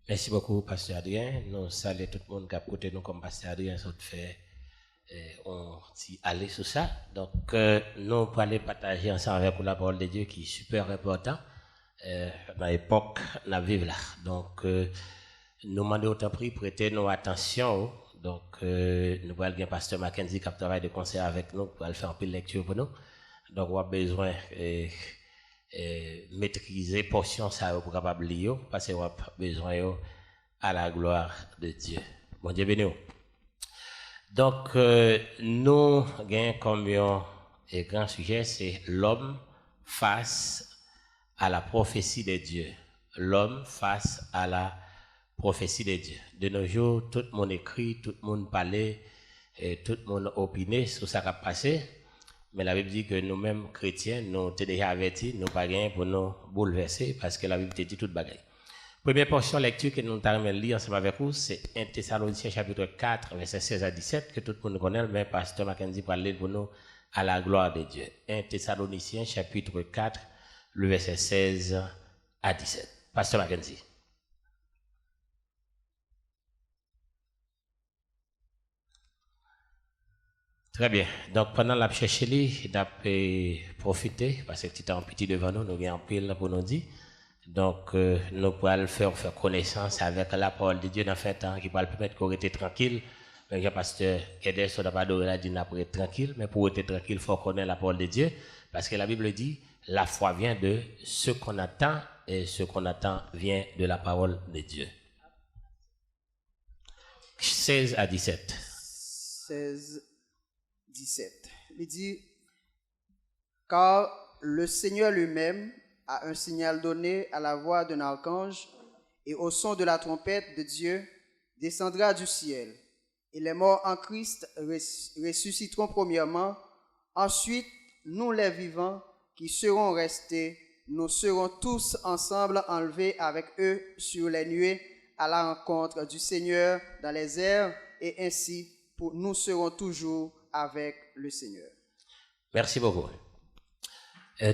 Merci beaucoup, Pasteur Adrien. Nous saluons tout le monde qui a écouté nous comme Pasteur Adrien, ça fait on s'y allait sur ça. Donc, nous pour aller partager ensemble avec vous la parole de Dieu qui est super important dans l'époque où nous vivons là. Donc, nous demandons autant prix, prêtez nous attention. Donc, nous allons bien Pasteur Mackenzie qui travaille de conseil avec nous pour aller faire un peu de lecture pour nous. Donc, on a besoin maîtriser portion ça pour capable lire parce qu'on a besoin à la gloire de Dieu. Bon Dieu béni. Donc nous gagnons comme un grand sujet, c'est l'homme face à la prophétie de Dieu. L'homme face à la prophétie de Dieu. De nos jours, tout le monde écrit, tout le monde parle, tout le monde opine sur ça qui a passé. Mais la Bible dit que nous-mêmes, chrétiens, nous sommes déjà avertis, nous ne pas rien pour nous bouleverser parce que la Bible dit toute bagaille. Première portion lecture que nous allons lire ensemble avec vous, c'est 1 Thessaloniciens chapitre 4, verset 16 à 17, que tout le monde connaît, mais Pasteur Mackenzie va lire pour nous à la gloire de Dieu. 1 Thessaloniciens chapitre 4, le verset 16 à 17. Pasteur Mackenzie. Très bien. Donc, pendant la cherche, nous avons profité, parce que tu as un petit devant nous, nous avons un pile pour nous dire. Donc, nous pourrons faire connaissance avec la parole de Dieu dans fait temps qui va permettre qu'on reste tranquille. Mais le pasteur Kedes, on n'a pas de dit pour être tranquille, mais pour être tranquille, il faut connaître la parole de Dieu, parce que la Bible dit, la foi vient de ce qu'on attend, et ce qu'on attend vient de la parole de Dieu. 16 à 17. 16, 17. Il dit, car le Seigneur lui-même a un signal donné à la voix d'un archange, et au son de la trompette de Dieu descendra du ciel. Et les morts en Christ ressusciteront premièrement. Ensuite, nous les vivants qui serons restés, nous serons tous ensemble enlevés avec eux sur les nuées à la rencontre du Seigneur dans les airs, et ainsi nous serons toujours avec le Seigneur. Merci beaucoup.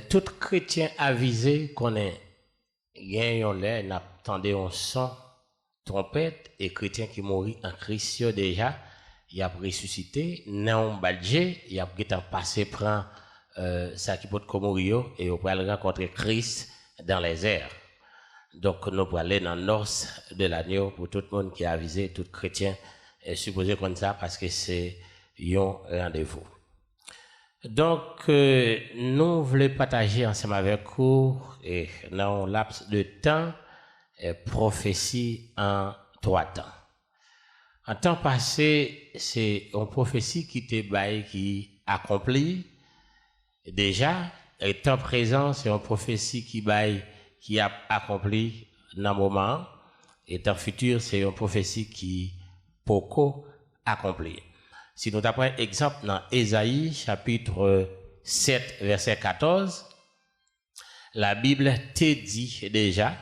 Tout chrétien avisé qu'on est gagnant là, n'attendait un son trompette, et chrétien qui mourit en Christ déjà, il a ressuscité, non badgé, il a passé prend ça qui peut mourir et on peut rencontrer Christ dans les airs. Donc nous pouvons aller dans l'os de l'agneau pour tout le monde qui est avisé, tout chrétien est supposé comme ça parce que c'est un rendez-vous. Donc nous voulons partager ensemble avec vous et dans un laps de temps prophétie en 3 temps. En temps passé, c'est une prophétie qui était qui accomplit déjà, et temps présent, c'est une prophétie qui a accompli dans le moment, et temps futur, c'est une prophétie qui beaucoup accompli. Si nous apprenons exemple dans Ésaïe, chapitre 7, verset 14, la Bible te dit déjà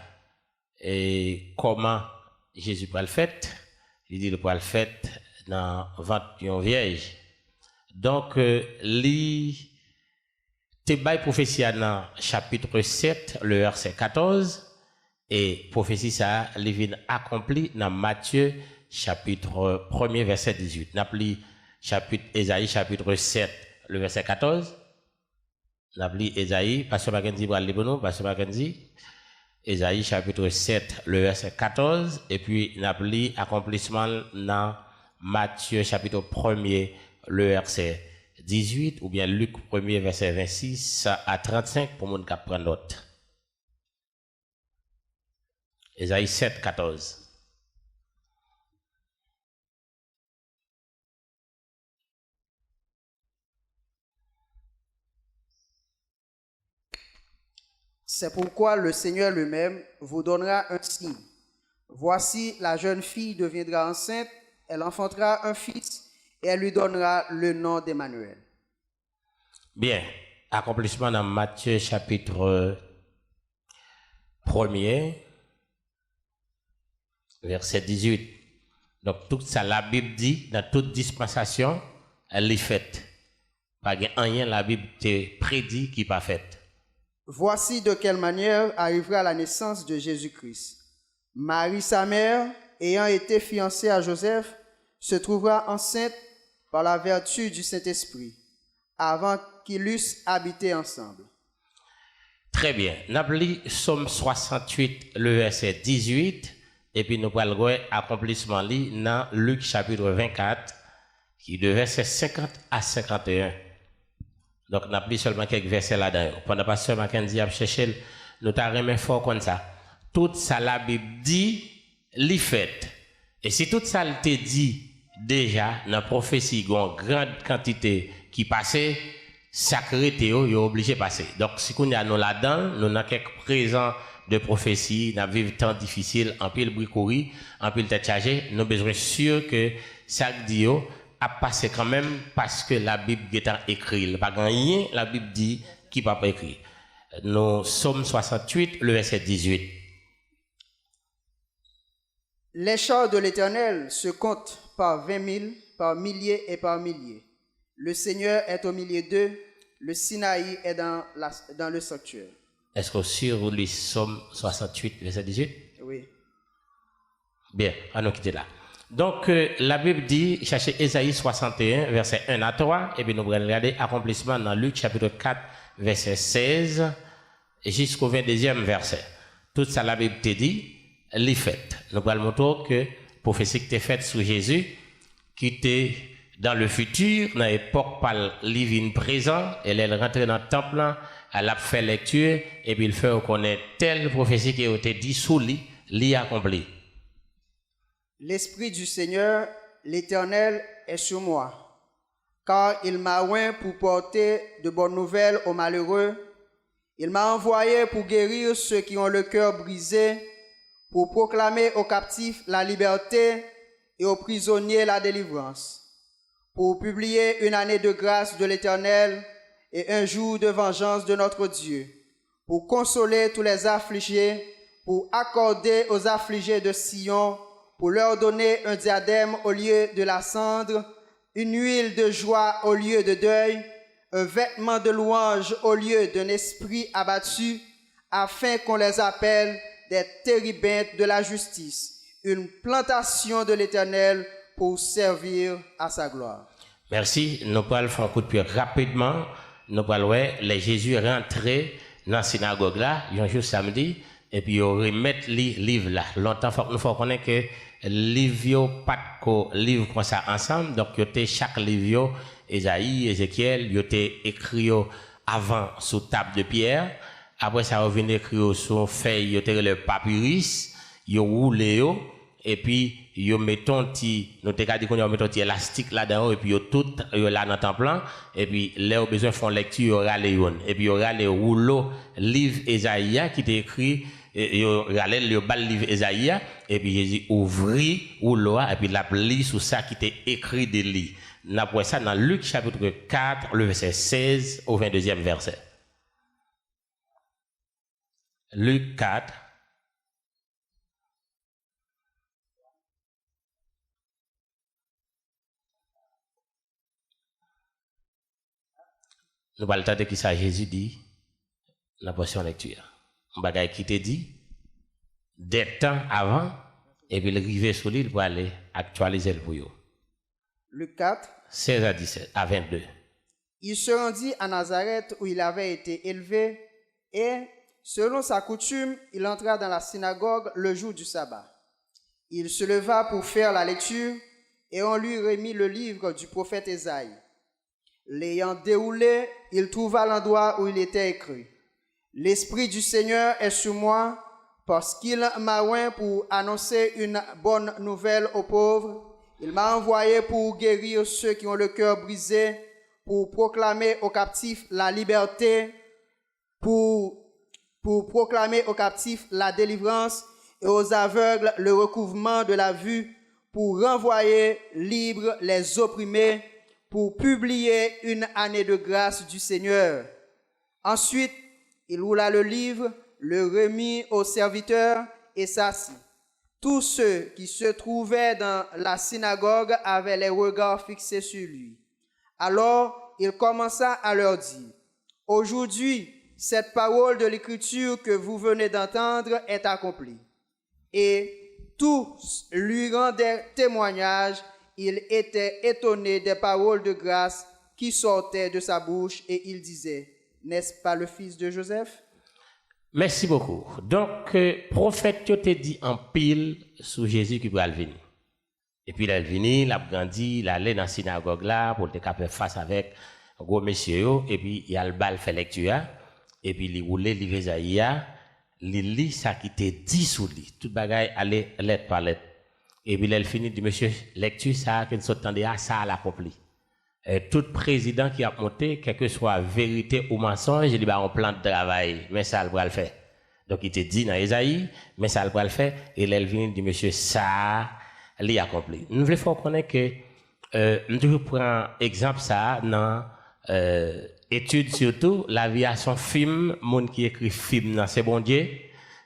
comment Jésus peut le faire. Il dit le peut le faire dans 21 vierge. Donc, li te bail prophétie dans chapitre 7, le verset 14, et prophétie ça, li vient accompli dans Matthieu, chapitre 1er, verset 18. N'appli chapitre Ésaïe, chapitre 7, le verset 14. N'appli Ésaïe, Pasteur Mackenzie va lire pour nous, Pasteur Mackenzie. Ésaïe chapitre 7, le verset 14, et puis n'appli accomplissement dans Matthieu chapitre 1er, le verset 18, ou bien Luc 1er, verset 26 à 35, pour mon cap prendre note. Ésaïe 7, 14. C'est pourquoi le Seigneur lui-même vous donnera un signe. Voici, la jeune fille deviendra enceinte, elle enfantera un fils, et elle lui donnera le nom d'Emmanuel. Bien, accomplissement dans Matthieu chapitre 1er, verset 18. Donc tout ça, la Bible dit, dans toute dispensation, elle est faite. Pas rien, la Bible te prédit qui pas faite. Voici de quelle manière arrivera la naissance de Jésus-Christ. Marie, sa mère, ayant été fiancée à Joseph, se trouva enceinte par la vertu du Saint-Esprit, avant qu'ils eussent habité ensemble. Très bien. Nous avons lu Somme 68, le verset 18, et puis nous allons voir accomplissement dans Luc chapitre 24, qui est de verset 50 à 51. Donc, nous avons lu seulement quelques versets là-dedans. Pendant que Pasteur Mackenzie a cherché, nous avons fort comme ça. Tout ça, la Bible dit, l'y fait. Et si tout ça te dit déjà, dans la prophétie, il y a une grande quantité qui passait, sacré Théo, il est obligé de passer. Donc, si nous avons là-dedans, nous avons quelques présents de prophétie, nous vivons temps difficile, en pile bricouri, en pile tête chargée, nous avons besoin sûr que ça dit a passé quand même parce que la Bible est écrite. Pas rien, la Bible dit qui pas écrit. Nous Somme 68, le verset 18. Les chars de l'Éternel se comptent par 20 000, par milliers et par milliers. Le Seigneur est au milieu d'eux, le Sinaï est dans le sanctuaire. Est-ce que sur vous lisez Somme 68, verset 18? Oui. Bien, on nous quitter là. Donc, la Bible dit, cherchez Ésaïe 61, verset 1 à 3, et puis nous allons regarder accomplissement dans Luc chapitre 4, verset 16, jusqu'au 22e verset. Tout ça, la Bible te dit, les fêtes. Nous allons montrer que prophétie qui est faite sur Jésus, qui était dans le futur, dans l'époque par l'ivine présent, elle est rentrée dans le temple, elle a fait lecture, et puis il fait reconnaître telle prophétie qui a été dit sous lui, l'y accompli. L'Esprit du Seigneur, l'Éternel, est sur moi, car il m'a oint pour porter de bonnes nouvelles aux malheureux. Il m'a envoyé pour guérir ceux qui ont le cœur brisé, pour proclamer aux captifs la liberté et aux prisonniers la délivrance, pour publier une année de grâce de l'Éternel et un jour de vengeance de notre Dieu, pour consoler tous les affligés, pour accorder aux affligés de Sion, pour leur donner un diadème au lieu de la cendre, une huile de joie au lieu de deuil, un vêtement de louange au lieu d'un esprit abattu, afin qu'on les appelle des térébintes de la justice, une plantation de l'Éternel pour servir à sa gloire. Merci. Nous allons faire un coup de pied rapidement. Nous allons voir les Jésus rentrés dans la synagogue là, un jour samedi, et puis ils remettent les livres là. Longtemps, nous faut connaître que livre pas de livre comme ça ensemble, donc chaque livre, Ésaïe, Ézéchiel, écrit avant sous table de pierre. Après ça, revient écrit sur feuille, le papyrus, yo roulé et puis yo mettons nous te dit qu'on yo mettons élastique là-dedans et puis yo tout là dans temps plan et puis là au besoin font lecture yo rale yon et puis yo rale rouleau livre Ésaïe qui est écrit yo rale le bal livre Ésaïe et puis Jésus ouvrit rouleau et puis la lit sur ça qui était écrit de lui. N'a pour ça dans Luc chapitre 4 le verset 16 au 22e verset. Luc 4. Nous allons entendre qui ça Jésus dit dans la portion lecture. Un bagage qui te dit des temps avant et puis il arrive sur l'île pour aller actualiser le pour vous. Luc 4. 16 à 17 à 22. Il se rendit à Nazareth où il avait été élevé et selon sa coutume, il entra dans la synagogue le jour du sabbat. Il se leva pour faire la lecture et on lui remit le livre du prophète Ésaïe. L'ayant déroulé, il trouva l'endroit où il était écrit. L'Esprit du Seigneur est sur moi parce qu'il m'a oint pour annoncer une bonne nouvelle aux pauvres. Il m'a envoyé pour guérir ceux qui ont le cœur brisé, pour proclamer aux captifs la liberté, pour proclamer aux captifs la délivrance et aux aveugles le recouvrement de la vue, pour renvoyer libres les opprimés, pour publier une année de grâce du Seigneur. Ensuite, il roula le livre, le remit aux serviteurs et s'assit. Tous ceux qui se trouvaient dans la synagogue avaient les regards fixés sur lui. Alors, il commença à leur dire, « Aujourd'hui, cette parole de l'Écriture que vous venez d'entendre est accomplie. » Et tous lui rendaient témoignage. Il était étonné des paroles de grâce qui sortaient de sa bouche et il disait, n'est-ce pas le fils de Joseph? Merci beaucoup. Donc, prophète, tu t'es dit en pile sous Jésus qui va venir. Et puis, il est venu, il a grandi, il allait dans la synagogue là pour te faire face avec un gros monsieur. Et puis, il y a le bal fait lecture. Et puis, il roulait, il Isaïa. Il lit ça qui t'est dit sous lui. Tout bagaille allait lettre par lettre. Et puis, il finit, dit, monsieur, lecture ça, qu'il s'attendait à ça à l'accompli. Tout président qui a monté, quelle que soit vérité ou mensonge, il dit, bah, on plan de travail, mais ça, le bras le fait. Donc, il te dit dans Isaïe, mais ça, le bras le fait. Et il vient, dit, monsieur, ça, l'y accompli. Nous voulons connaître que, nous prenons exemple ça dans, étude surtout, l'aviation film, monde qui écrit film dans c'est bon Dieu,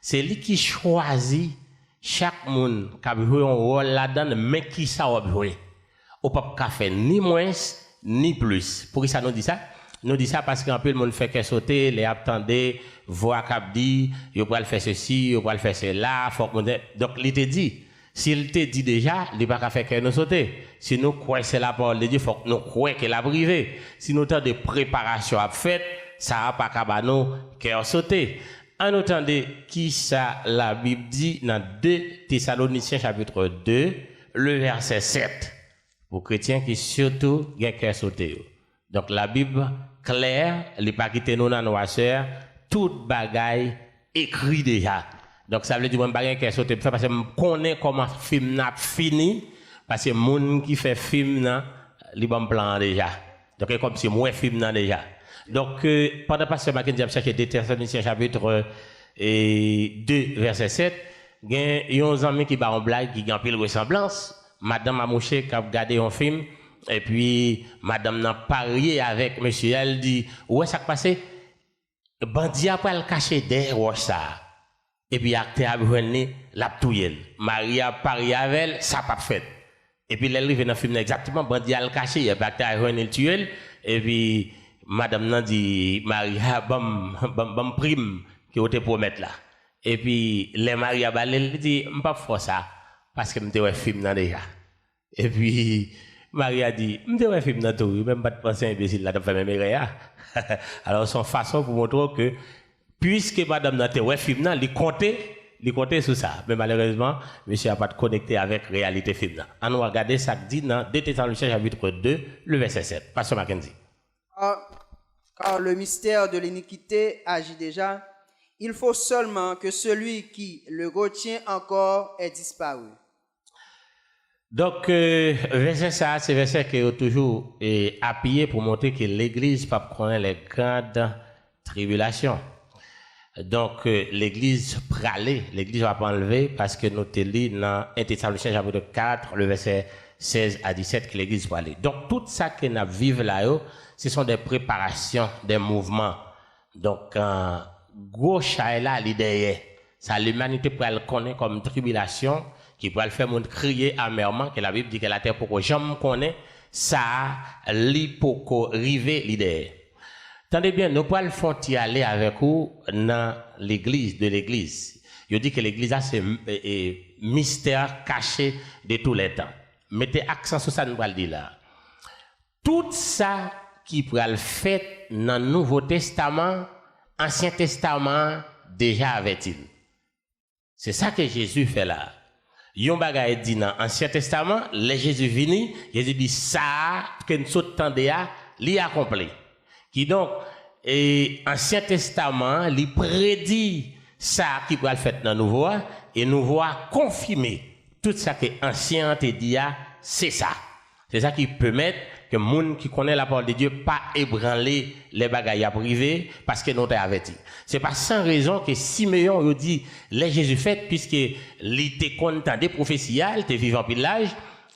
c'est lui qui choisit chaque monde qui a joué un rôle là-dedans, mais qui ça va jouer. Au pas faire ni moins, ni plus. Pour ça nous dit ça? Nous dit ça parce qu'un peu le monde fait que sauter, les attendez, voir cap dit, il va le faire ceci, il va le faire cela, faut que donc il te dit. S'il te dit déjà, il va pas faire que nous sauter. Si nous croyons que c'est la parole de Dieu, faut que nous croyons qu'elle a privé. Si nous avons des préparations à faire, ça va pas qu'à nous cœur sauter. En autant de qui ça la Bible dit dans 2 Thessaloniciens chapitre 2, le verset 7. Pour chrétiens qui surtout ont cœur sauté. Donc la Bible claire, elle n'est pas quittée nous dans noirceur, toute bagaille écrit déjà. Donc ça veut dire que je ne sauter parce que je connais comment le film n'a fini, parce que les gens qui fait film, ils ont un plan déjà. Donc c'est comme si moi film déjà. Donc pendant que je vais chercher 2 Thessaloniciens chapitre 2 verset 7, il y a un ami qui va en blague, qui a une ressemblance. Madame a mouché qui a regardé un film, et puis madame n'a parié avec monsieur, elle dit, où est-ce que ça passe? Bandi a pas le cacher derrière ça. Et puis, acteur a besoin la touille. Marie a parié avec elle, ça n'a pas fait. Et puis, elle arrive dans le film exactement, bandi a le caché, et puis acteur a besoin le tuer. Et puis, madame n'a dit, Marie a bon prime qui vous te promettre là. Et puis, les Marie a balé, elle dit, je ne peux pas faire ça, parce que je suis un film là déjà. Et puis, Marie a dit, je suis un film là tout, même pas de penser imbécile là, de faire mes mères. Alors, son façon pour montrer que, puisque madame n'a pas film là, il comptait sur ça. Mais malheureusement, monsieur n'a pas connecté avec la réalité film là. On va regarder ça dit dans 2 Thessaloniciens chapitre 2, le verset 7. Pasteur Mackenzie. Car le mystère de l'iniquité agit déjà. Il faut seulement que celui qui le retient encore ait disparu. Donc, verset ça, c'est verset qui est toujours appuyé pour montrer que l'Église pas connaître les grandes tribulations. Donc, l'église pralée, l'église va pas enlever parce que nous te lit dans 1 Thessaloniciens chapitre 4, le verset 16 à 17 que l'église pralée. Donc, tout ça que nous vivons là, ce sont des préparations, des mouvements. Donc, gros chat là, l'idée, ça l'humanité pour le connaître comme tribulation, qui peut le faire monde crier amèrement, que la Bible dit que la terre pour jamais connaît, ça, l'hypoco river l'idée. Tendez bien, nous pouvons faire y aller avec vous dans l'église de l'église. Je dis que l'église c'est un mystère caché de tous les temps. Mettez accent sur ça, nous allons le dire là. Tout ça qui pourra le fait dans le Nouveau Testament, Ancien Testament, déjà avait-il. C'est ça que Jésus fait là. Yon bagay dit dans l'Ancien Testament, les Jésus vini, Jésus dit ça que nous attendons à l'y accompli. Qui donc, Ancien Testament, il prédit ça qui va le faire dans le Nouveau, et nous voit confirmer tout ça que l'Ancien te dit, c'est ça. C'est ça qui permet que les gens qui connaissent la parole de Dieu pas ébranler les bagailles privés parce que nous t'avons averti. C'est pas sans raison que Simeon a dit les Jésus fait puisque il était content des prophéties, il était vivant pile l'âge,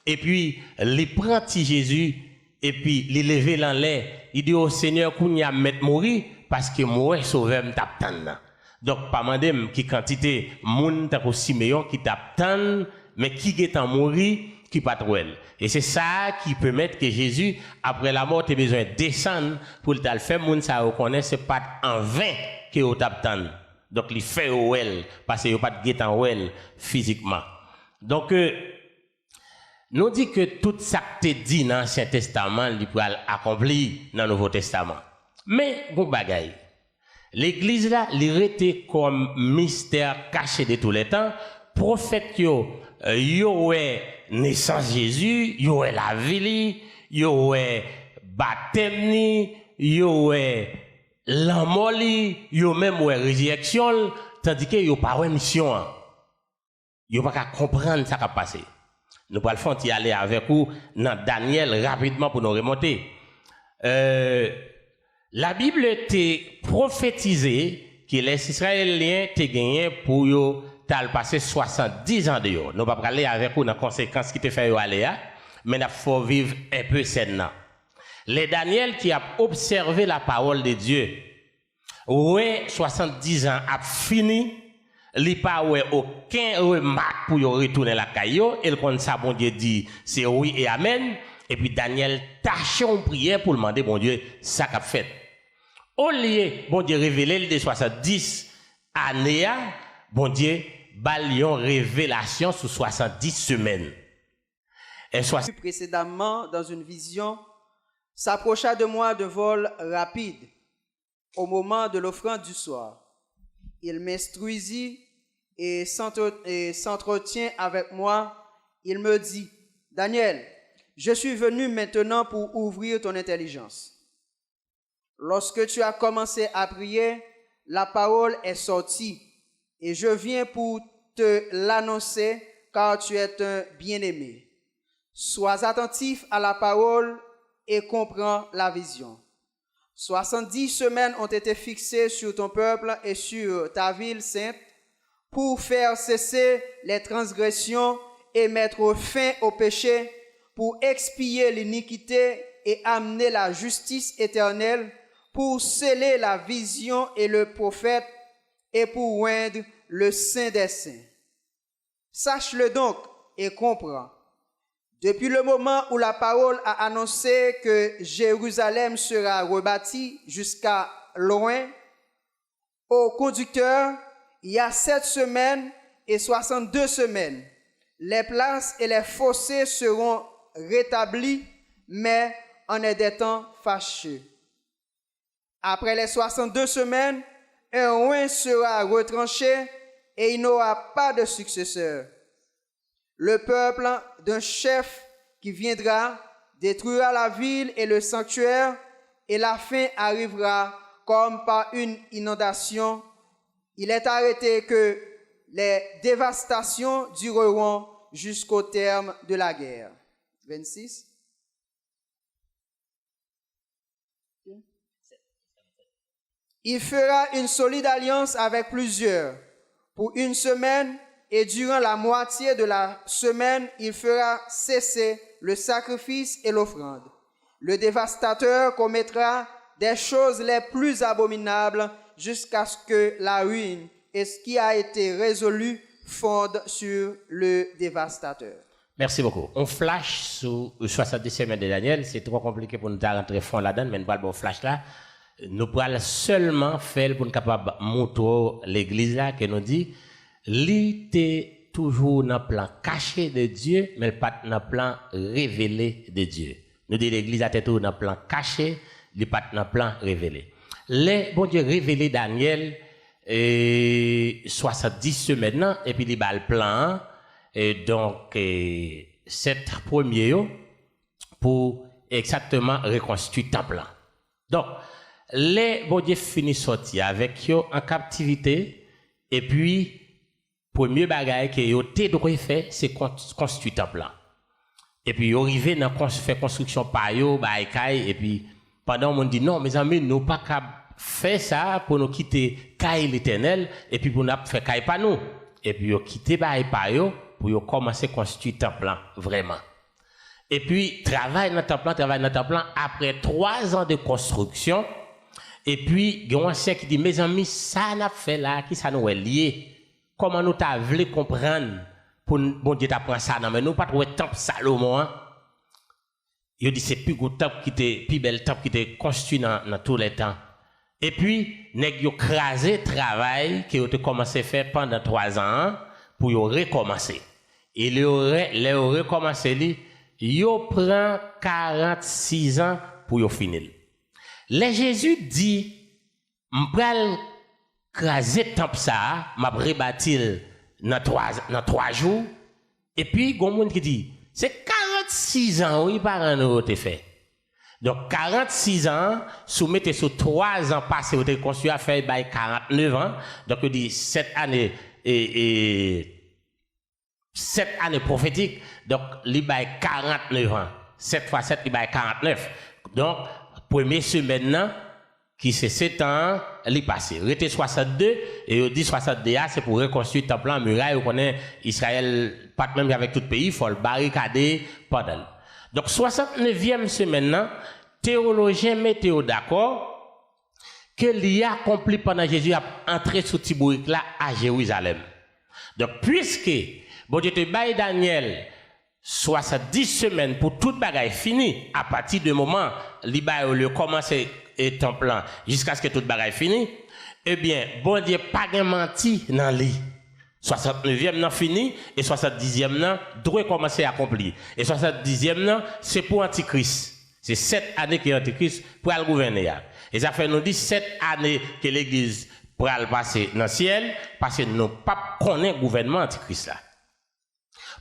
et puis il prend Jésus et puis il levé dans l'air, il dit au Seigneur qu'on y a mettre mourir parce que moi sauveur m't'attend. Donc pas mandem qui quantité moun ta ko Simeon qui t'attend mais qui est en mourir qui pas trop elle. Et c'est ça qui permet que Jésus, après la mort, ait besoin de descendre pour le faire moun ça reconnaître, c'est pas en vain que vous t'attend. Donc, il fait ouel, parce qu'il n'y a pas de guet en ouel physiquement. Donc, nous dit que tout ça que tu dit dans l'Ancien Testament, il peut accompli dans le Nouveau Testament. Mais, bon bagaille. L'église là, il était comme mystère caché de tous les temps. Prophète yo ouais naissance Jésus, yo ouais la vie, yo ouais baptême ni, yo ouais l'amour li, yo même ouais résurrection, tandis que yo pas ouais mission. Yo pas comprendre ça qui a passé. Nous allons faire y aller avec vous dans Daniel rapidement pour nous remonter. La Bible était prophétisée que les Israéliens étaient gagnés pour yo t'as passé 70 ans de yo. Nous pas parler avec vous dans conséquences qui te fait yo aller, mais il faut vivre un peu sainement. Les Daniel qui a observé la parole de Dieu, ouais 70 ans a fini, li pas ouais aucun remarque pour yo retourner la caillou, et quand ça bon Dieu dit c'est oui et amen, et puis Daniel tâche en prière pour demander bon Dieu ça qu'a fait. Au lieu bon Dieu révéler de 70 années, bon Dieu balion révélation sur 70 semaines. Et Précédemment dans une vision s'approcha de moi de vol rapide au moment de l'offrande du soir. Il m'instruisit et s'entretient avec moi. Il me dit, Daniel, je suis venu maintenant pour ouvrir ton intelligence. Lorsque tu as commencé à prier, la parole est sortie et je viens pour te l'annoncer car tu es un bien-aimé. Sois attentif à la parole et comprends la vision. 70 semaines ont été fixées sur ton peuple et sur ta ville sainte pour faire cesser les transgressions et mettre fin au péché, pour expier l'iniquité et amener la justice éternelle, pour sceller la vision et le prophète et pour oindre le Saint des Saints. Sache-le donc et comprends. Depuis le moment où la parole a annoncé que Jérusalem sera rebâtie jusqu'à loin, au conducteur, il y a 7 semaines et 62 semaines. Les places et les fossés seront rétablis, mais en des temps fâcheux. Après les 62 semaines, un roi sera retranché et il n'aura pas de successeur. Le peuple d'un chef qui viendra détruira la ville et le sanctuaire, et la fin arrivera comme par une inondation. Il est arrêté que les dévastations dureront jusqu'au terme de la guerre. 26. Il fera une solide alliance avec plusieurs pour une semaine, et durant la moitié de la semaine, il fera cesser le sacrifice et l'offrande. Le dévastateur commettra des choses les plus abominables jusqu'à ce que la ruine et ce qui a été résolu fondent sur le dévastateur. Merci beaucoup. On flash sur 70 semaines de Daniel. C'est trop compliqué pour nous rentrer fond là-dedans, mais nous parlons bon flash là. Nous pourrons seulement faire pour nous capable montrer l'église là que nous dit, l'ité toujours dans le plan caché de Dieu, mais pas dans le plan révélé de Dieu. Nous dit l'église a toujours dans le plan caché, il pas dans le plan révélé. Les bon Dieu révélé Daniel 70 semaines maintenant, et puis il a le plan, et donc 7 premiers pour exactement reconstruire le temple. Donc, les bon Dieu finit sortir avec eux en captivité, et puis premier bagage que yo te doit faire c'est construire temple. Et puis yo arrivé dans faire construction par yo et puis pendant on dit non mes amis nous pas capable faire ça pour nous quitter caille l'Éternel et puis pour nous faire caille pas nous et puis yo quitter par yo pour yo commencer construire temple vraiment. Et puis travail dans temple après 3 ans de construction. Et puis, il y a un ancien qui dit, mes amis, ça n'a fait là, qui ça nous est lié. Comment nous t'avons voulu comprendre pour bon Dieu t'apprendre ça, non, mais nous pas trouver temple Salomon. Hein? Il dit, c'est plus gros temple qui était, plus bel temple qui était construit dans tous les temps. Et puis, nèg yo crasé travail que yo te commencé faire pendant 3 ans pour yo recommencer. Et le recommencer yo prend 46 ans pour yo finir. Le Jésus dit, m'pral craser temple ça, m'a rebâtir dans 3 jours. Et puis, gon monde qui dit, c'est 46 ans, oui, par an, nous te fait. Donc, 46 ans, soumettez sur 3 ans passés, vous avez construit à faire 49 ans. Donc, il dit 7 années, 7 années prophétiques. Donc, il y a 49 ans. 7 fois 7, il y a 49. Donc, première semaine, qui c'est 7 ans, il est passé. Il était 62, et il dit 62, c'est pour reconstruire le temple en muraille. Vous connaissez, Israël, pas même avec tout le pays, il faut le barricader pendant. Donc, 69e semaine, théologien météo d'accord que l'y a accompli pendant Jésus a entré sous Tibourik là à Jérusalem. Donc, puisque, bon Dieu te baille Daniel 70 semaines pour toute bagaille fini, à partir du moment où le commencer et temple jusqu'à ce que toute bagaille fini, eh bien, bon Dieu pas menti dans lui. 69e nan fini et 70e nan doit commencer à accomplir. Et 70e nan c'est pour Antichrist. C'est 7 années que Antichrist pour le gouverner. Et ça fait nous dit 7 années que l'église pour aller passer dans le ciel parce que nous pas connaît gouvernement Antichrist là.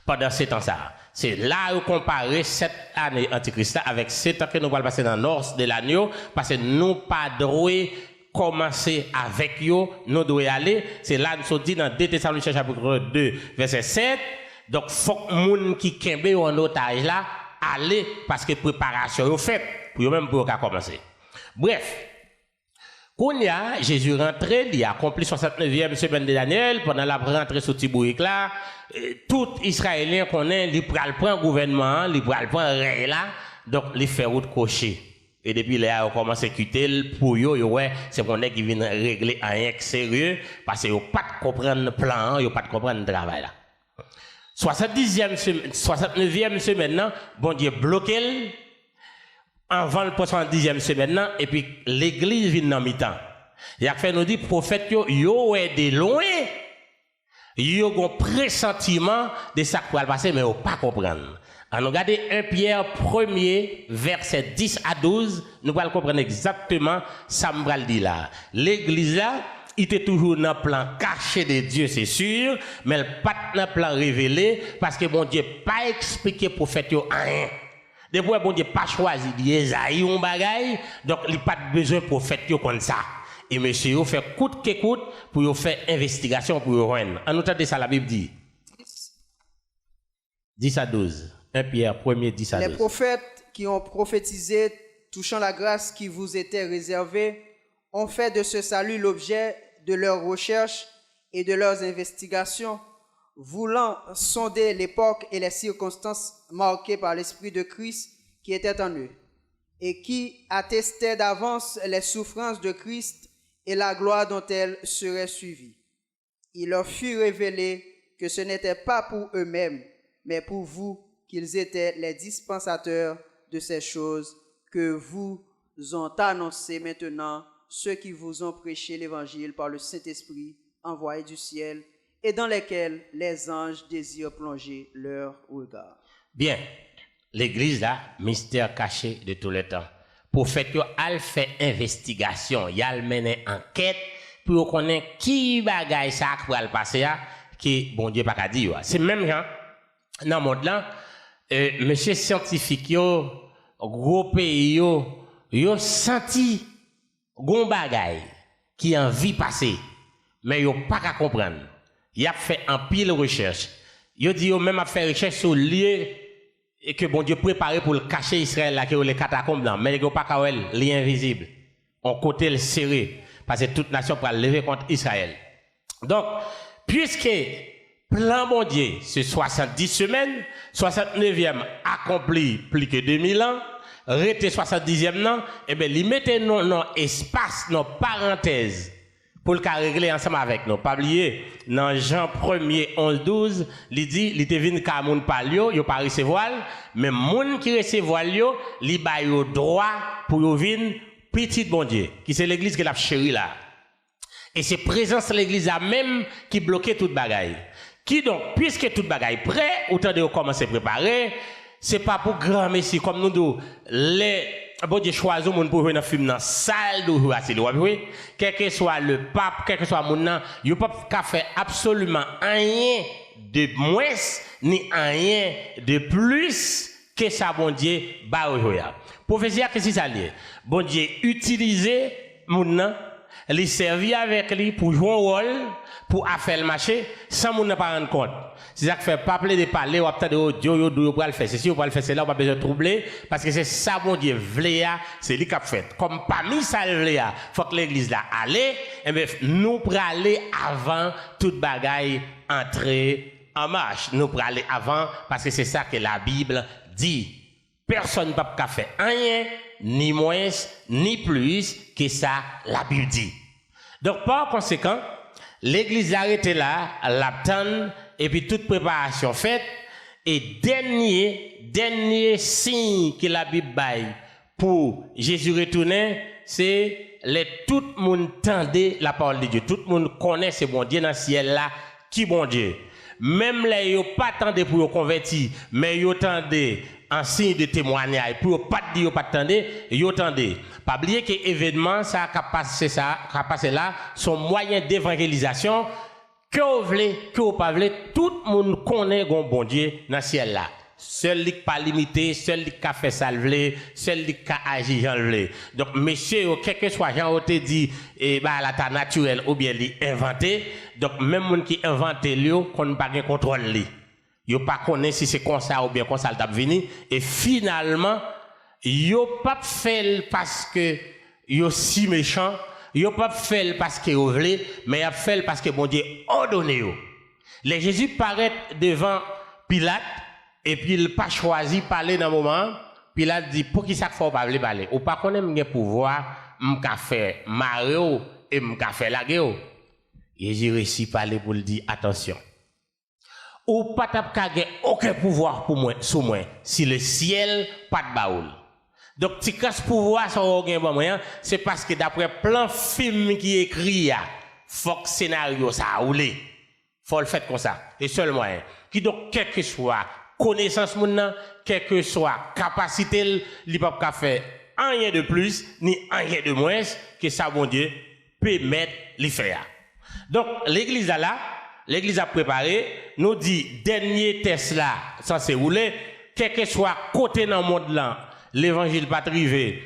Pendant 7 ans ça. C'est là où comparer 7 années Antichrist là avec 7 ans que nous allons passer dans l'ors de l'agneau parce que nous pas droit commencer avec yo, nous devons aller. C'est là nous sommes dit dans 2 Thessaloniciens chapitre 2 verset 7. Donc faut que moun qui kembe en otage là aller parce que préparation est faite pour même pour commencer. Bref, quand Jésus rentré, il a accompli 69e semaine de Daniel pendant la rentrée sur Tibourik là, tout Israélien connaît, il prend le gouvernement, il prend le là, donc il fait route cochée. Et depuis là, on commence à quitter pour eux, ouais, c'est pour eux qui viennent régler un sérieux, parce qu'ils n'ont pas de comprendre le plan, ils n'ont pas de comprendre le travail là. 69e semaine, bon Dieu bloqué, avant le 70e semaine, et puis l'église vient dans mi-temps. Il a fait nous dire, prophète, yo est de loin, yo ont pressentiment de ça qui va passer, mais ils n'ont pas comprendre. Alors, nous regardons 1 Pierre 1er, verset 10 à 12, nous allons comprendre exactement ça me dit là. L'église là, il était toujours dans le plan caché de Dieu, c'est sûr, mais pas dans le plan révélé, parce que bon Dieu pas expliqué prophète rien. Depuis bon Dieu pas choisi d'Esaïe ou bagaille, donc il pas besoin de prophète comme ça. Et monsieur fait coûte que coûte pour faire investigation pour rendre. En autant de ça la Bible dit 10 à 12. 1 Pierre 1er 10 à 12. Les prophètes qui ont prophétisé touchant la grâce qui vous était réservée ont fait de ce salut l'objet de leurs recherches et de leurs investigations, voulant sonder l'époque et les circonstances marquées par l'Esprit de Christ qui était en eux, et qui attestaient d'avance les souffrances de Christ et la gloire dont elles seraient suivies. Il leur fut révélé que ce n'était pas pour eux-mêmes, mais pour vous qu'ils étaient les dispensateurs de ces choses que vous ont annoncées maintenant ceux qui vous ont prêché l'évangile par le Saint-Esprit envoyé du ciel et dans lesquels les anges désirent plonger leur regard. Bien, l'église là, mystère caché de tous les temps. Prophète yo al fait investigation, y al mené enquête pour connaître qui bagaille ça qui va le passer qui bon Dieu pas ka di yo. C'est même gens dans monde là monsieur scientifique yo gros pays yo senti gon bagaille qui en vie passer mais yo pas qu'à comprendre. Y a fait en pile recherche. Yo dit yo même a fait recherche sur lieu et que bon Dieu préparé pour le cacher Israël là que les catacombes là mais yo pas qu'à lieu invisible. On côté le serré parce que toute nation pour lever contre Israël. Donc puisque plan bon Dieu c'est 70 semaines, 69e accompli plus que 2000 ans, rete 70e nan, et bien, il mette non espace, non parenthèse, pour le cas régler ensemble avec nous. Pas oublier, dans Jean 1er 11-12, il dit, il te vin ka moun pal yo, yo pas recevoir, mais moun qui recevoir yo, li ba yo droit pour yo vin petit bon Dieu, qui c'est l'église que l'a chérie là. Et c'est présence de l'église là même qui bloquait toute bagaille. Qui donc, puisque toute bagaille prêt, autant de commencer à préparer, c'est pas pour grand messie comme nous deux, les bon Dieu choisit moun pour venir film dans salle de assis quel que soit le pape, quel que soit moun nan, yo pas faire absolument rien de moins ni rien de plus que ça bon Dieu ba aujourd'hui. Prophétie que c'est ça lié. Bon Dieu utiliser moun nan, li servir avec lui pour jouer un rôle, pour faire le marché sans moun nan pas rendre compte. C'est ça qui fait pas parler de parler ou attendre audio yo pour le faire. C'est si on va le faire c'est là on pas besoin de troubler parce que c'est ça bon Dieu vle a, c'est lui qui a fait. Comme parmi ça vle a, faut que l'église là aller et bien nous pour aller avant toute bagaille entrer en marche. Nous pour aller avant parce que c'est ça que la Bible dit. Personne ne peut pas faire rien ni moins ni plus que ça la Bible dit. Donc par conséquent, l'église arrêtée là, l'attend et puis toute préparation faite et dernier signe que la Bible baille pour Jésus retourner, c'est tout le monde tendait la parole de Dieu. Tout le monde connaît ce bon Dieu dans le ciel là, qui bon Dieu. Même là, ils n'ont pas tendé pour vous convertir, mais ils ont tendé en signe de témoignage pour pas dire pas tendez yo tendez pas oublier que événement ça qu'a passé là son moyen d'évangélisation que vous voulez que vous pas voulez tout le monde connaît bon Dieu dans ciel là seul qui pas limité seul qui a fait ça seul qui a agi Jean le donc monsieur quel que soit Jean te dit et bah la ta naturel ou bien li inventé donc même monde qui inventé lui qu'on pas de contrôle lui yo pas connaît si c'est comme ça ou bien comme ça t'a venu et finalement yo pas fait parce que yo si méchant yo pas fait parce que yo voulez mais a fait parce que bon Dieu ordonné yo. Les Jésus paraît devant Pilate et puis il pas choisi parler dans moment Pilate dit pour qui ça faut pas parler ou pas connaît m'gen pouvoir m'ka faire marrer et m'ka faire laguer. Jésus réussit parler pour le dire attention. Ou pas tap kage aucun pouvoir pour moi sous moi si le ciel pas de baoul. Donc si casse pouvoir sur aucun bon moyen, c'est parce que d'après plein film qui écrit faut que scénario ça roule. Faut le faire comme ça et seul moyen. Qui donc quel que soit connaissance moun quel que soit capacité li pas faire rien de plus ni rien de moins que ça bon Dieu peut mettre li faire. Donc l'église là l'église a préparé, nous dit dernier test là, ça c'est roulé, quel que soit côté dans le monde là, l'évangile pas arrivé,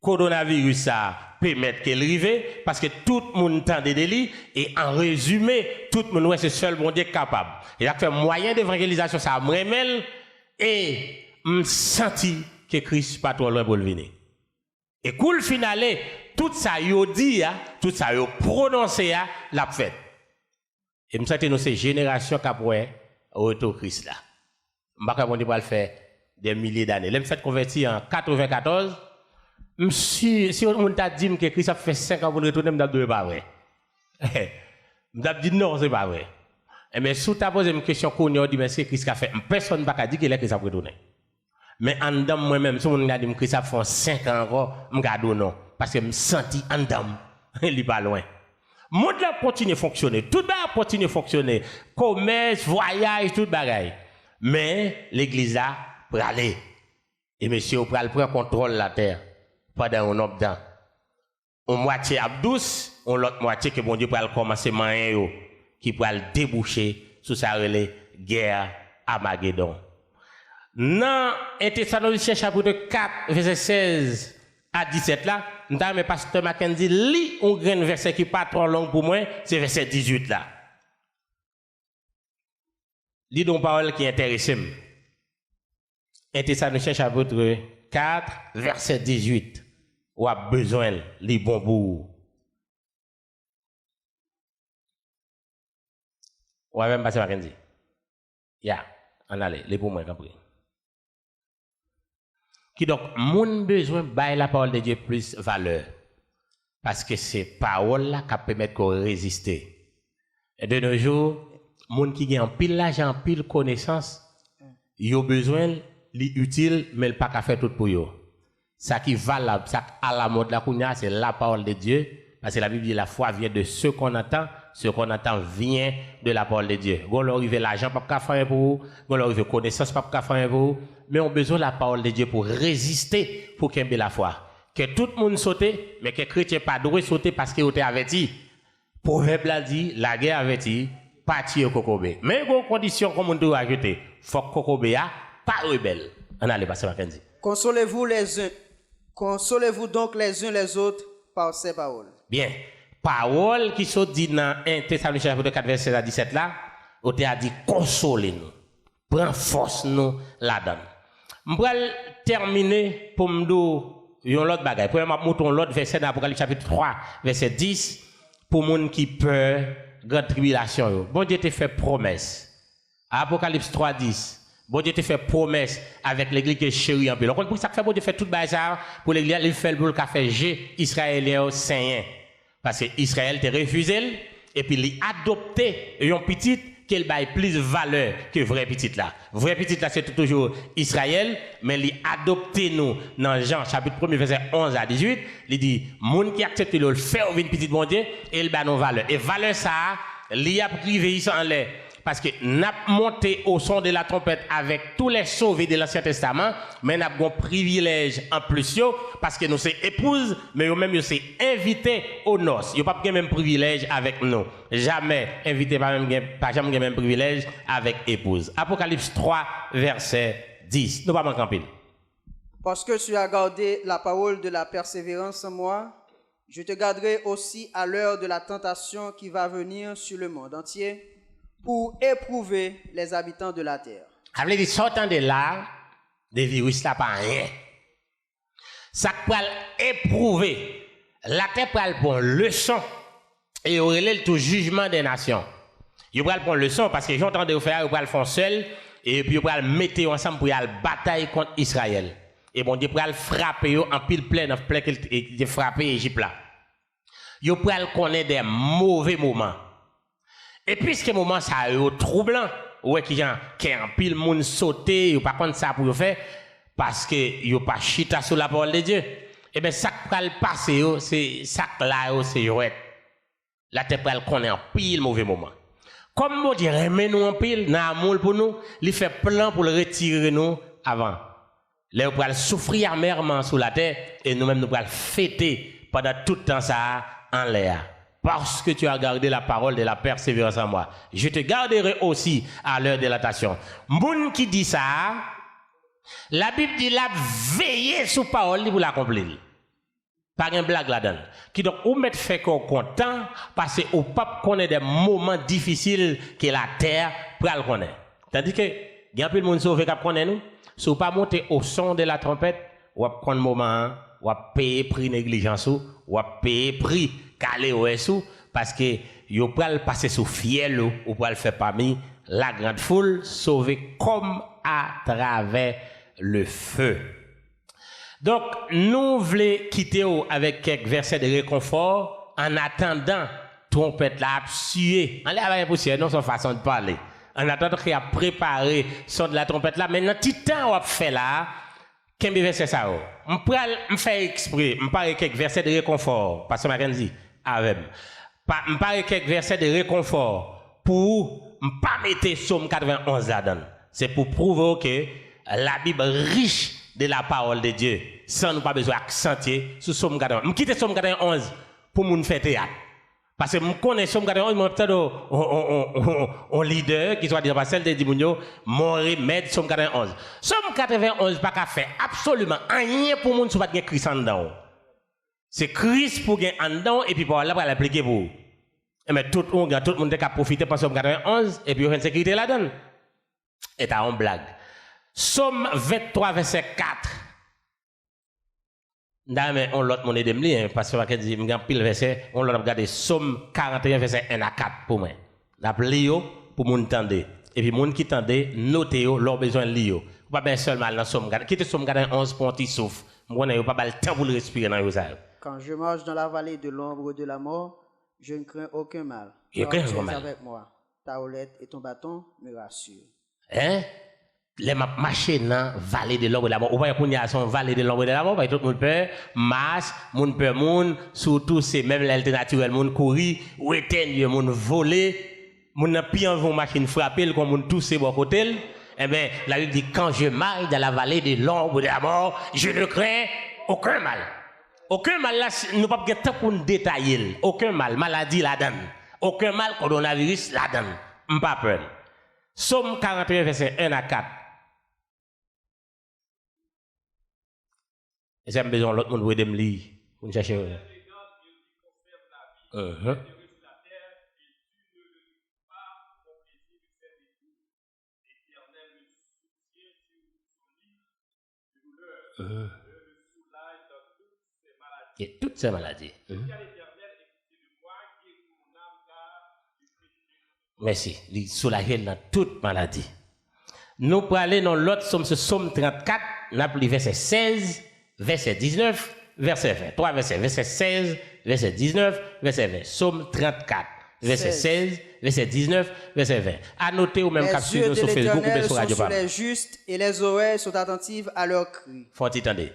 coronavirus ça peut mettre qu'elle arrive parce que tout le monde tend de lui et en résumé, tout le monde c'est seul bon Dieu capable. Il a fait moyen d'évangélisation ça me remèle et me senti que Christ pas trop loin pour le venir. Et cool finale, tout ça yo dit, tout ça yo prononcé l'a fait. Et me senti nous ces générations qui après retour Christ là. M'pa on va le faire des milliers d'années. Là me fait convertir en 94. Monsieur si on t'a dit que Christ a fait 5 ans pour retourner me dit pas vrai. Me dit non, c'est pas vrai. Et mais sous ta posé une question qu'on a dit mais c'est Christ qui a fait personne pas dit que Christ a retourné. Mais en dedans moi-même si on a dit que Christ a fait 5 ans encore, me garde non parce que me senti en dedans il pas loin. Monde là continue à fonctionner, tout va continuer à fonctionner, commerce, voyage, tout bagaille. Mais l'église là pour aller et monsieur pour prendre contrôle de la terre pendant un temps. On moitié abdous, on l'autre moitié que bon Dieu pour commencer moyen qui pour déboucher sur sa relais guerre Armageddon. Dans 1 Thessaloniciens chapitre 4 verset 16 à 17 là, mais pasteur Mackenzie lit un grand verset qui pas trop long pour moi, c'est verset 18 là. Lis donc parole qui intéresse. 1 Thessaloniciens chapitre 4 verset 18. Ou a besoin li bon pour. Ou a même pasteur Mackenzie. Ya, on allez, les pour moi compris. Qui donc, mon besoin bailler la parole de Dieu plus valeur. Parce que c'est parole là qui permet qu'on résister. Et de nos jours, moun qui gagne en pile l'argent, en pile connaissance, yo besoin li utile mais pas qu'à faire tout pour yo. Ça qui valable, ça à la mode la kounya, c'est la parole de Dieu. Parce que la Bible dit la foi vient de ce qu'on entend vient de la parole de Dieu. Quand on arrive l'argent, pas faire pour vous, quand on arrive connaissance, pas faire pour vous, mais on a besoin de la parole de Dieu pour résister, pour qu'il y ait la foi. Que tout le monde saute, mais que les chrétiens pas doivent sauter parce qu'ils ont été avertis. Proverbe l'a dit, la guerre avertit, parti au kokobé. Mais il y a une condition comme on doit ajouter, faut que kokobé a pas rebelle. On allait passer Mackenzie. Consolez-vous donc les uns les autres par ces paroles. Bien. Parole qui sont dit dans 1 Thessaloniciens chapitre 4 verset 17 là, on a dit consolez-nous. Prends force nous là-dedans. Je vais terminer pour me dire l'autre bagaille. Pour me montrer l'autre verset dans Apocalypse chapitre 3 verset 10 pour moun qui peur grande tribulation. Bon Dieu te fait promesse. Apocalypse 3 10. Bon Dieu te fait promesse avec l'église qui est chérie en peu. Donc pour ça que fait bon Dieu fait tout ça pour l'église il fait pour le café G Israélien saint. Parce que Israël t'a refusé et puis il a adopté un petit qui baille plus valeur que vrai petit là. Vrai petit là c'est toujours Israël mais il a adopté nous dans Jean chapitre 1 verset 11 à 18, il dit monde qui accepte le faire une petite bon Dieu et il ba nos valeurs. Et valeur ça il a privé ici en l'air. Parce que n'a monté au son de la trompette avec tous les sauvés de l'Ancien Testament, mais n'a pas un privilège en plus parce que nous sommes épouses, mais nous même nous sommes invités aux noces. Nous n'avons pas le même privilège avec nous. Jamais invité pas jamais le même privilège avec épouse. Apocalypse 3 verset 10. Nous ne pouvons pas camper. Parce que tu as gardé la parole de la persévérance en moi, je te garderai aussi à l'heure de la tentation qui va venir sur le monde entier, pour éprouver les habitants de la terre. Ça veut dire, sortant de là, des virus là, pas rien. Ça peut éprouver. La terre peut prendre leçon et relève tout jugement des nations. Ils vont prendre leçon parce que j'entends de faire, ils vont le faire seul et puis ils vont mettre ensemble pour aller bataille contre Israël. Et bon Dieu pour le frapper en pile plein, en plein qu'il frapper Égypte là. Ils vont connaître des mauvais moments. Et puisque moment ça est troublant, ouais qui en pile monde sauter, ou par contre ça pour faire parce que yo pas chita sur la parole de Dieu. Et ben ça va le passer c'est ça là c'est jouet. La terre pral connaît en pile mauvais moment. Comme bon Dieu remet nous en pile dans amour pour nous, il fait plan pour le retirer nous avant. Là on pral souffrir amèrement sur la terre et nous-mêmes nous pral fêter pendant tout le temps ça en l'air. Parce que tu as gardé la parole de la persévérance en moi. Je te garderai aussi à l'heure de la tentation. Moun qui dit ça, la Bible dit la veiller sur parole pour l'accomplir. Pas une blague là-dedans. Qui donc, ou mettre fait qu'on content, parce que ou pas connaît des moments difficiles que la terre pour le connaître. Tandis que, il y a plus de monde sauvé qui connaît nous. Si vous pas monter au son de la trompette, ou prendre moment, ou payer prix négligence, ou payer prix calé ou parce que yo pral passer sous fiel ou pral faire parmi la grande foule sauver comme à travers le feu. Donc nous voulons quitter avec quelques versets de réconfort en attendant trompette la suer. On l'a avec poussière non son façon de parler. En attendant qu'il a préparé son de la trompette là maintenant petit temps on fait là qu'un verset ça on pral me faire exprès me parler quelques versets de réconfort parce que Mackenzie avec me parler quelques versets de réconfort pour ne pas mettre Somme 91 là-dedans. C'est pour prouver que la Bible est riche de la parole de Dieu sans nous pas besoin d'accentuer sur Somme 91. Je quitte Somme 91 pour nous faire théâtre. Parce que je connais Somme 91, je peut-être un leader qui soit dire celle de Dimunyo, mon remède Somme 91. Somme 91 pas qu'à faire absolument rien pour nous si pas de Christ en dedans. C'est Christ pour gagner en dedans et puis pour là pour l'appliquer pour vous. Mais tout le monde a profité par Somme 91 et puis il y a une sécurité là-dedans. Et t'as une blague. Somme 23 verset 4. Mais on l'autre mon aide parce que dit m'gan pile verset on l'a regarder Somme 41 verset 1 à 4 pour moi. D'appli pour moun tande et puis moun qui tande noter leur besoin lire. Pas bien seulement dans Somme 4. Quitte Somme 41 pour un petit souffle. Moi n'a pas le temps pour le respirer dans ça. Quand je marche dans la vallée de l'ombre de la mort, je ne crains aucun mal. Tu es avec moi. Ta houlette et ton bâton me rassurent. Hein? les marcher dans vallée de l'ombre de la mort. Ou pas qu'on y a son vallée de l'ombre de la mort, parce que tout le monde peur, masse, moun peur moun, surtout c'est même l'alternative, moun courir, ou éteindre, moun voler, moun n'a pire vont machine frapper, comme moun tousser bon côté. Eh bien, la Bible dit, quand je marche dans la vallée de l'ombre de la mort, je ne crains aucun mal. Aucun mal là, nous pas temps pour nous détailler. Aucun mal, maladie la donne. Aucun mal, coronavirus la donne. Pas peur. Somme 41, verset 1 à 4. J'aime besoin l'autre monde de me lire pour chercher. Et toutes ces maladies. Merci. Il soulage dans toute maladie. Nous pour aller dans l'autre somme, ce somme 34, nous avons verset 16, verset 19, verset 20. Trois versets, verset 16, verset 19, verset 20. Somme 34, verset 16, verset 19, verset 20. À noter ou même capture sur Facebook ou sur Radio Pam. Les yeux de l'Éternel sont sur les justes et les oreilles sont attentives à leurs cris. Faut entendre.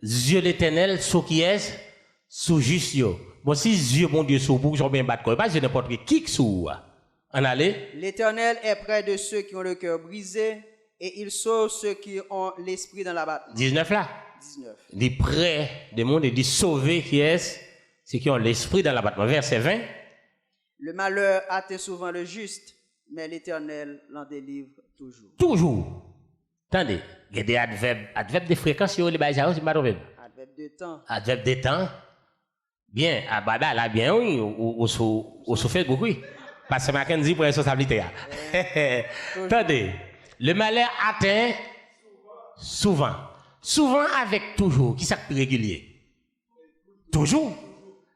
Yeux de l'Éternel sur qui est sous juste yo. Bon si yeux bon Dieu sous vous, j'en bien battre quoi. Pas n'importe qui sous. En aller. L'Éternel est près de ceux qui ont le cœur brisé et il sauve ceux qui ont l'esprit dans l'abattement. 19 là. 19. Il est près des mondes et dit sauver qui est ceux qui ont l'esprit dans l'abattement. Verset 20. Le malheur atteint souvent le juste, mais l'Éternel l'en délivre toujours. Toujours. Attendez, il y a des adverbes de fréquence sur les baïsaos, c'est pas adverbe de temps. Adverbe de temps. Bien, à Baba là bien oui, ou sur Facebook oui. Parce que Mackenzie pour responsabilité. Attendez, le malheur atteint souvent. Souvent avec toujours. Qui ça plus régulier? Toujours.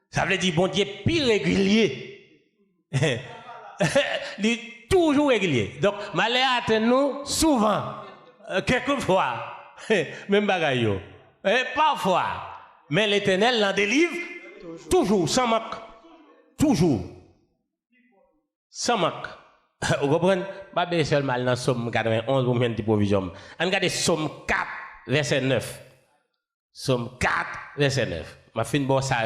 Ça veut dire bon Dieu plus régulier. Il est toujours régulier. Donc malheur atteint nous souvent. Quelquefois. Même bagaille. Parfois. Mais l'Éternel l'en délivre toujours. Sans manque. Toujours. Sans manque. Vous comprenez? Pas bien seulement dans Somme 91 ou même de provision. On regarde Somme 4, verset 9. Somme 4, verset 9. Ma fin bon ça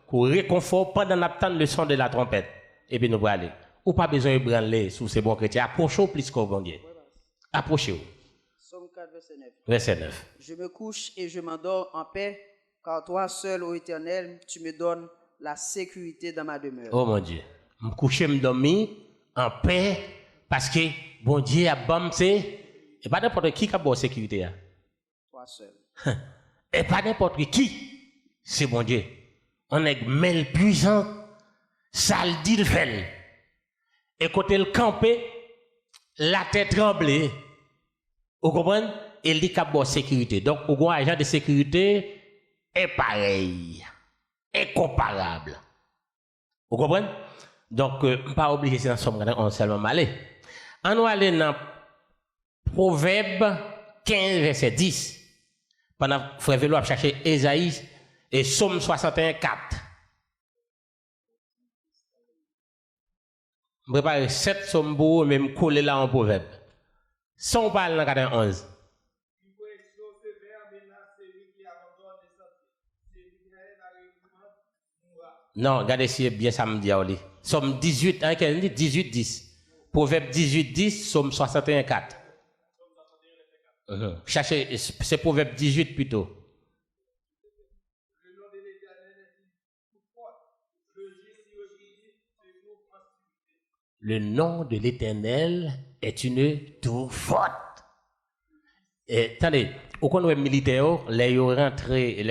pour réconfort pendant l'attente le son de la trompette. Et puis nous allons aller. Ou pas besoin de branler sous ces bons chrétiens. Approchez-vous plus qu'au bon Dieu. Approchez-vous. Somme 4, verset 9. Verset 9. Je me couche et je m'endors en paix, car toi seul, ô Éternel, tu me donnes la sécurité dans ma demeure. Oh mon Dieu. Me coucher, me dormir en paix parce que bon Dieu a bon c'est et pas n'importe qui a bonne sécurité. Toi seul. Et pas n'importe qui. C'est bon Dieu. On est mêle puissant, ça le dit le fait. Et quand il campé, la tête tremblée. Vous comprenez? Il dit qu'il a bonne sécurité. Donc, au agent de sécurité est pareil, est comparable. Vous comprenez? Donc, pas obligé c'est dans Somme 11 seulement malé. On va aller dans Proverbe 15, verset 10. Pendant frère Vélo a cherché Ésaïe et Somme 61, 4. Je prépare 7 sommes pour même coller là en Proverbe. Sans on parle dans 91. Non, regardez si bien ça me dit. Somme 18, hein, 18, 10. Proverbe 18, 10, Somme 61, 4. Cherchez, c'est Proverbe 18 plutôt. Le nom de l'Éternel est une tour forte. Et attendez, au coin militaire, les rentrés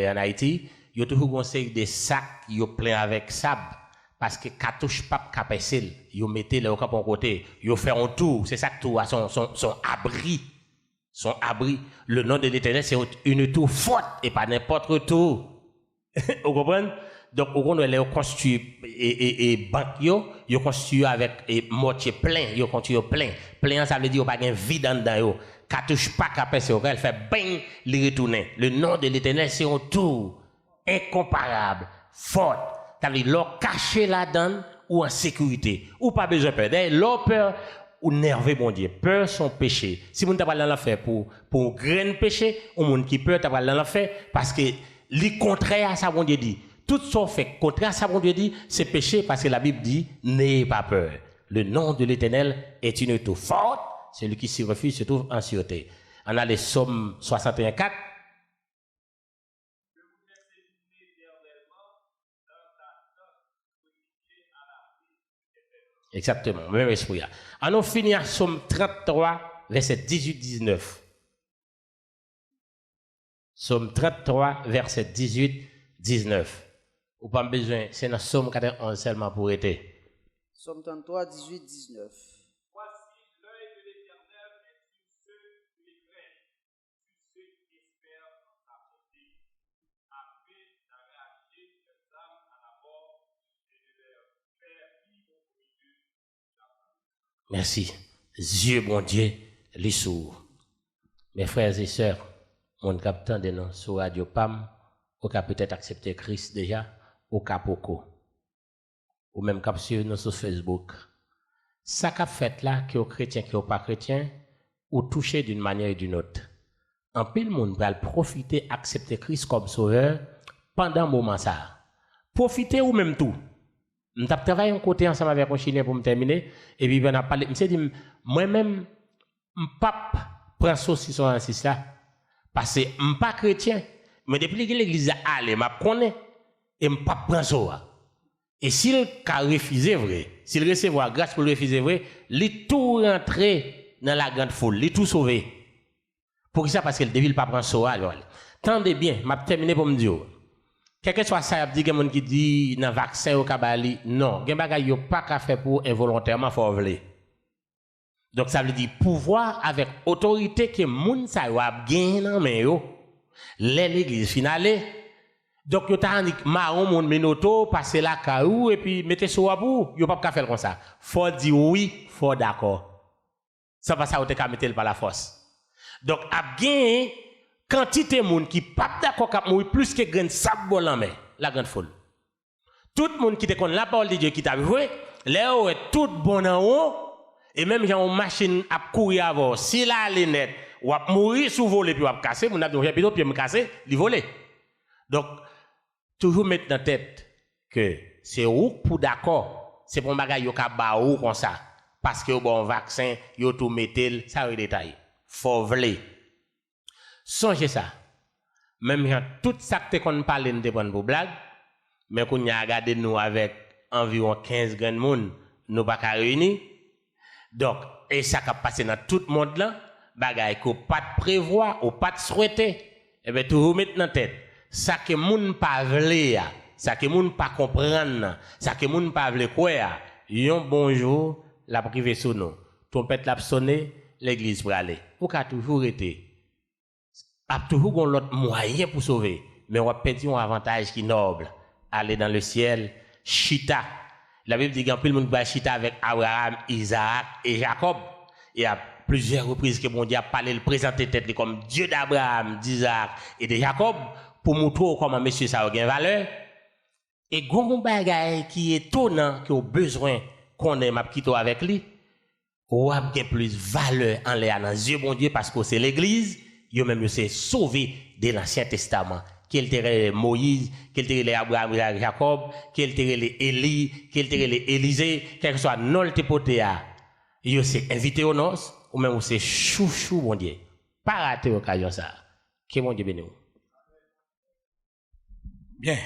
en Haïti, ils ont toujours conseillé des sacs, ils plein avec sable. Parce que cartouche pas capacité, ils mettent les cap en côté, ils font un tour, c'est ça que tout a son abri. Son abri. Le nom de l'Éternel, c'est une tour forte et pas n'importe tour. Vous comprenez? Donc, au contraire, ils construisent et banque, ils construisent avec moitié plein, ils construisent plein. Plein, ça veut dire qu'il n'y a pas de vide dedans. Cartouche pas capacité, elle fait bang, les retourner. Le nom de l'Éternel, c'est un tour incomparable, fort. Ça veut dire l'or caché là-dedans ou en sécurité. Ou pas besoin de peur. D'ailleurs, l'or peur, ou nerver bon Dieu. Peur son péché. Si vous n'avez pas dans l'enfer pour grain péché, ou monde qui peur t'as pas dans l'enfer parce que le contraire à ça bon Dieu dit. Tout ce fait contraire à ça bon Dieu dit, c'est péché parce que la Bible dit n'ayez pas peur. Le nom de l'Éternel est une tour forte, celui qui s'y refuse se trouve en sûreté. On a les psaumes 61:4. Exactement, même esprit. On finit à Psaume 33, verset 18-19. Psaume 33, verset 18-19. Ou pas besoin, c'est dans Psaume 91 seulement pour être. Psaume 33, 18, 19. Voici l'œil de l'Éternel est sur ceux qui les craignent, sur ceux qui espèrent en sa bonté, afin d'arracher les âmes à la mort et de leur faire vivre au milieu de la famille. Merci. Dieu, bon Dieu, les sourds. Mes frères et sœurs, mon capitaine de nous sur Radio PAM, au cas peut-être accepter Christ déjà, au cas Poco, ou même cap sur nous sur Facebook. Ça qu'a fait là, qui est chrétien, qui est pas chrétien, ou touché d'une manière ou d'une autre. En pile monde va profiter, accepter Christ comme sauveur pendant un moment ça. Profitez ou même tout. Je travaille un côté ensemble avec un Chilien pour me terminer, et puis on a parlé, je me dit, moi-même, je ne pas prendre saucisson en là, parce que je ne suis pas chrétien, mais depuis que l'église a allé, je connais, et je ne pas prendre ça. Et s'il a refusé vrai, s'il recevoir grâce pour le refuser vrai, il est tout rentré dans la grande foule, il est tout sauvé. Pour ça, parce que le dévil ne pas prendre ça. Tendez bien, je vais terminer pour me dire. Quel que soit ça, il y a des gens qui disent dans le vaccin au Kabali, non, il n'y a pas qu'à faire pour involontairement faut vouloir. Donc ça veut dire pouvoir avec autorité que moun sa yo a gagné dans main yo. L'église finale. Donc yo ta dit marron moun menoto passer la caou et puis mettez sur abou, yo pas qu'à faire comme ça. Faut dire oui, faut d'accord. Ça pas ça ou te ka mettre par la force. Donc a gagné quantité moun qui pas d'accord k'ap mourir plus que grain sable en main, la grande foule. Tout monde qui te connaît la parole de Dieu qui t'a joué, là est tout bon en haut et même j'ai une machine à courir avant. Si là les net ou à mourir sous voler puis ou à casser, mon a dit plutôt puis me casser, li voler. Donc toujours mettre dans tête que c'est ou pour d'accord, c'est pour bagay yo ka ba ou comme ça parce que bon vaccin yo tout mettel, ça le détail. Faut vler. Songez ça. Même tout ça que qu'on parle de prendre pour blague, mais qu'on y a regardé nous avec environ 15 grands monde, nous pas qu'à réunir. Donc, et ça qui a passé dans tout le monde là, bagay qu'on pas de prévoir ou pas de souhaiter, et bien tout remettre dans tête. Ça que moun pas vle, ça que moun pas comprendre, ça que moun pas vle quoi, yon bonjour, la privé sous nous. Trompette l'a sonné, l'église pour aller. Ou qu'a toujours été. A toujours gon l'autre moyen pour sauver, mais on a perdu un avantage qui est noble. Aller dans le ciel, chita. La Bible dit qu'il y a plus de monde qui chita avec Abraham, Isaac et Jacob. Et à plusieurs reprises que mon Dieu a parlé, le présenter tête comme Dieu d'Abraham, d'Isaac et de Jacob pour montrer comment monsieur ça a une valeur. Et gon bagay qui est étonnant qui a besoin qu'on ait ma petite avec lui, ou a plus valeur en l'air dans Dieu bon Dieu parce que c'est l'église. Yo même c'est sauvé de l'Ancien Testament. Quel terre Moïse, quel terre les Abraham, Jacob, quel terre les Élie, quel terre les Élisée, quel que soit non te potéa. Yo c'est invité aux noces ou même c'est chouchou bon Dieu. Pas rater occasion ça. Que mon Dieu bénisse. Bien.